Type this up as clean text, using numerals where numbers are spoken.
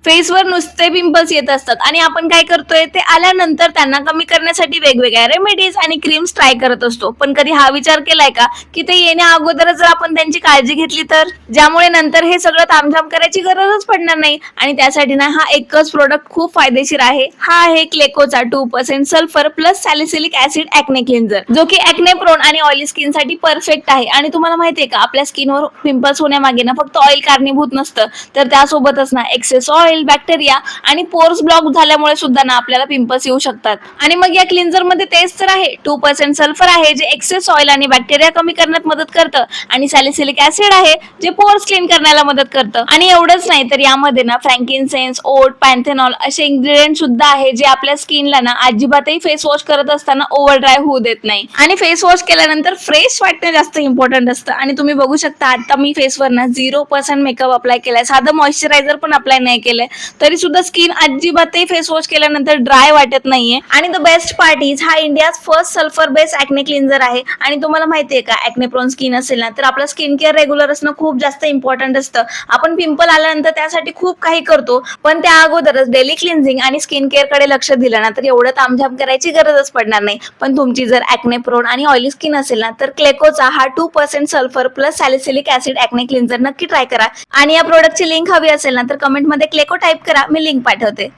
फेसवर नुसते पिंपल्स येत असतात आणि आपण काय करतोय ते आल्यानंतर त्यांना कमी करण्यासाठी वेगवेगळ्या रेमेडीज आणि क्रीम्स ट्राय करत असतो. पण कधी हा विचार केलाय का की ते येण्या अगोदरच जर आपण त्यांची काळजी घेतली तर, ज्यामुळे नंतर हे सगळं तामझाम करायची गरजच पडणार नाही. आणि त्यासाठी ना हा एकच प्रोडक्ट खूप फायदेशीर आहे. हा आहे क्लेकोचा 2% sulphur plus salicylic acid acne cleanser, जो की ऍक्ने प्रोन आणि ऑइली स्किन साठी परफेक्ट आहे. आणि तुम्हाला माहितीये का, आपल्या स्किनवर पिंपल्स होण्यामागे ना फक्त ऑइल कारणीभूत नसतं, तर त्यासोबतच ना एक्सेस ऑइल, बॅक्टेरिया आणि पोर्स ब्लॉक झाल्यामुळे सुद्धा ना आपल्याला पिंपल्स येऊ शकतात. आणि मग या क्लिन्झर मध्ये तेच तर आहे, 2% सल्फर आहे जे एक्सेस ऑइल आणि बॅक्टेरिया कमी करण्यात मदत करतं, आणि सॅलिसिलिक ऍसिड आहे जे पोर्स क्लीन करण्याला मदत करतं. आणि एवढंच नाही तर यामध्ये ना फ्रँकिनसेन्स, ओट, पॅन्थेनॉल असे इन्ग्रेडियंट सुद्धा आहे जे आपल्या स्किनला ना अजिबातही फेस वॉश करत असताना ओव्हर ड्राय होऊ देत नाही. आणि फेस वॉश केल्यानंतर फ्रेश वाटणं जास्त इम्पॉर्टंट असतं. आणि तुम्ही बघू शकता आता मी फेसवर ना 0% मेकअप अप्लाय केलाय, साधं मॉइश्चरायझर पण अप्लाय नाही केलंय, तरी सुद्धा स्किन अजिबातही फेस वॉश केल्यानंतर ड्राय वाटत नाहीये. आणि द बेस्ट पार्ट इज हा India's first sulphur based acne cleanser आहे. आणि तुम्हाला माहितीये का, ऍक्ने प्रोन स्किन असेल ना तर आपलं स्किन केअर रेग्युलर असणं खूप जास्त इम्पॉर्टंट असतं. आपण पिंपल आल्यानंतर त्यासाठी खूप काही करतो, पण त्या अगोदरच डेली क्लिन्झिंग आणि स्किन केअर कडे लक्ष दिलं ना तर एवढं तामझाम करायची गरजच पडणार नाही. पण तुमची जर ऍक्ने प्रोन आणि ऑइली स्किन असेल ना तर क्लेकोचा हा 2% sulphur plus salicylic acid acne cleanser नक्की ट्राय करा. आणि या प्रोडक्टची लिंक हवी असेल ना तर कमेंटमध्ये क्लेको टाईप करा, मी लिंक पाठवते.